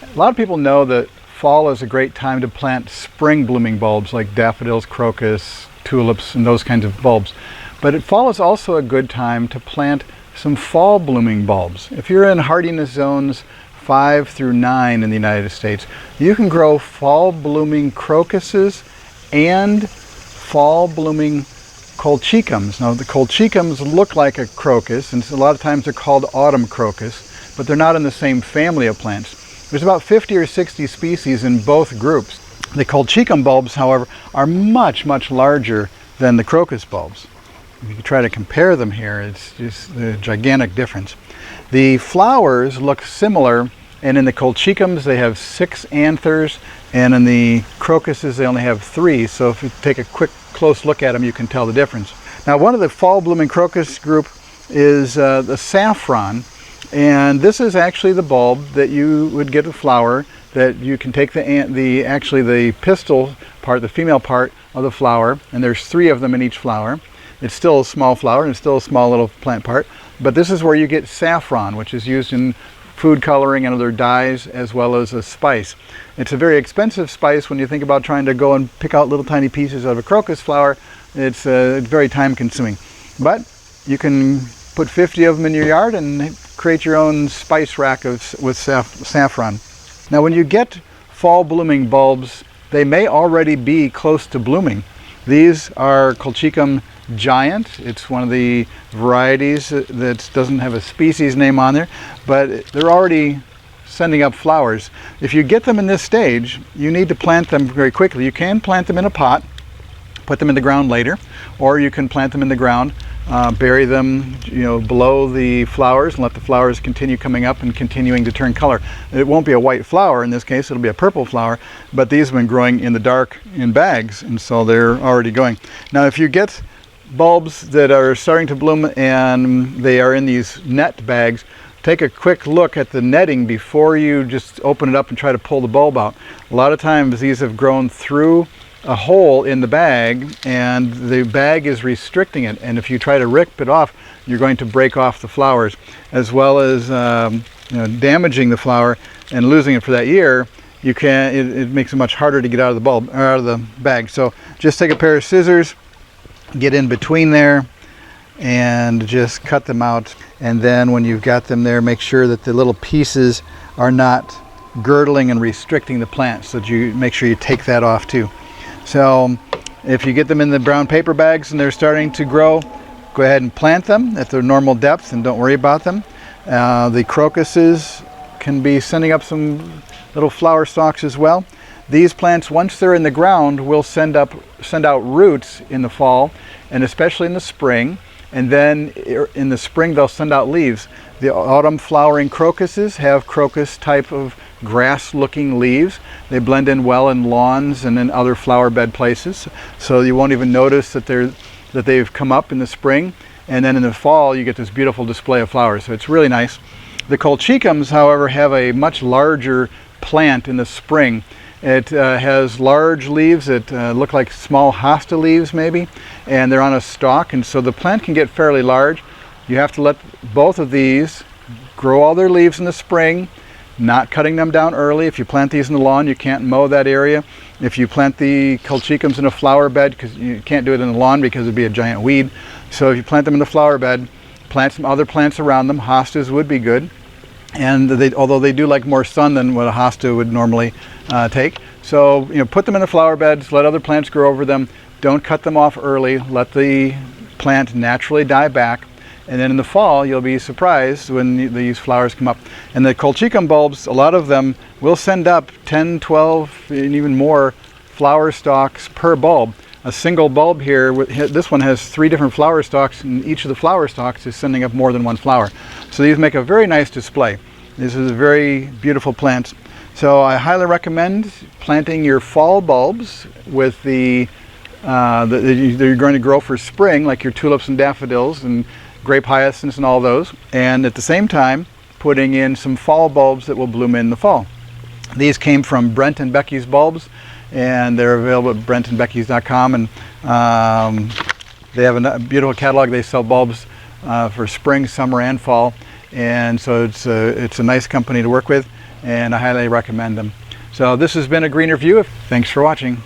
A lot of people know that fall is a great time to plant spring blooming bulbs like daffodils, crocus, tulips, and those kinds of bulbs. But fall is also a good time to plant some fall blooming bulbs. If you're in hardiness zones 5 through 9 in the United States, you can grow fall blooming crocuses and fall blooming colchicums. Now the colchicums look like a crocus, and a lot of times they're called autumn crocus, but they're not in the same family of plants. There's about 50 or 60 species in both groups. The colchicum bulbs, however, are much, much larger than the crocus bulbs. If you try to compare them here, it's just a gigantic difference. The flowers look similar, and in the colchicums they have 6 anthers, and in the crocuses they only have 3. So if you take a quick close look at them, you can tell the difference. Now, one of the fall blooming crocus group is the saffron. And this is actually the bulb that you would get a flower that you can take the pistil part, the female part of the flower, and there's 3 of them in each flower. It's still a small flower and it's still a small little plant part, but this is where you get saffron, which is used in food coloring and other dyes, as well as a spice. It's a very expensive spice when you think about trying to go and pick out little tiny pieces of a crocus flower. It's very time consuming, but you can put 50 of them in your yard and create your own spice rack with saffron. Now, when you get fall blooming bulbs, they may already be close to blooming. These are Colchicum giant. It's one of the varieties that doesn't have a species name on there, but they're already sending up flowers. If you get them in this stage, you need to plant them very quickly. You can plant them in a pot, put them in the ground later, or you can plant them in the ground, bury them below the flowers, and let the flowers continue coming up and continuing to turn color. It won't be a white flower in this case, it'll be a purple flower, but these have been growing in the dark in bags, and so they're already going. Now, if you get bulbs that are starting to bloom and they are in these net bags, take a quick look at the netting before you just open it up and try to pull the bulb out. A lot of times these have grown through a hole in the bag, and the bag is restricting it, and if you try to rip it off, you're going to break off the flowers, as well as damaging the flower and losing it for that year. It makes it much harder to get out of the bulb or out of the bag. So just take a pair of scissors, get in between there, and just cut them out. And then when you've got them there, make sure that the little pieces are not girdling and restricting the plant, so that you make sure you take that off too. So if you get them in the brown paper bags and they're starting to grow, go ahead and plant them at their normal depth and don't worry about them. The crocuses can be sending up some little flower stalks as well. These plants, once they're in the ground, will send out roots in the fall, and especially in the spring. And then in the spring they'll send out leaves. The autumn flowering crocuses have crocus type of grass looking leaves. They blend in well in lawns and in other flower bed places, so you won't even notice that they've come up in the spring, and then in the fall you get this beautiful display of flowers. So it's really nice. The colchicums, however, have a much larger plant in the spring. It has large leaves that look like small hosta leaves maybe, and they're on a stalk, and so the plant can get fairly large. You have to let both of these grow all their leaves in the spring, not cutting them down early. If you plant these in the lawn, you can't mow that area. If you plant the colchicums in a flower bed, because you can't do it in the lawn because it'd be a giant weed. So if you plant them in the flower bed, plant some other plants around them. Hostas would be good. And although they do like more sun than what a hosta would normally take. So put them in the flower beds, let other plants grow over them. Don't cut them off early. Let the plant naturally die back. And then in the fall, you'll be surprised when these flowers come up. And the colchicum bulbs, a lot of them will send up 10, 12, and even more flower stalks per bulb. A single bulb here, this one has 3 different flower stalks, and each of the flower stalks is sending up more than 1 flower. So these make a very nice display. This is a very beautiful plant. So I highly recommend planting your fall bulbs with that you're going to grow for spring, like your tulips and daffodils and grape hyacinths and all those, and at the same time putting in some fall bulbs that will bloom in the fall. These came from Brent and Becky's bulbs, and they're available at brentandbeckys.com, and they have a beautiful catalog. They sell bulbs for spring, summer, and fall, and so it's a nice company to work with. and I highly recommend them. So this has been A Greener View. Thanks for watching.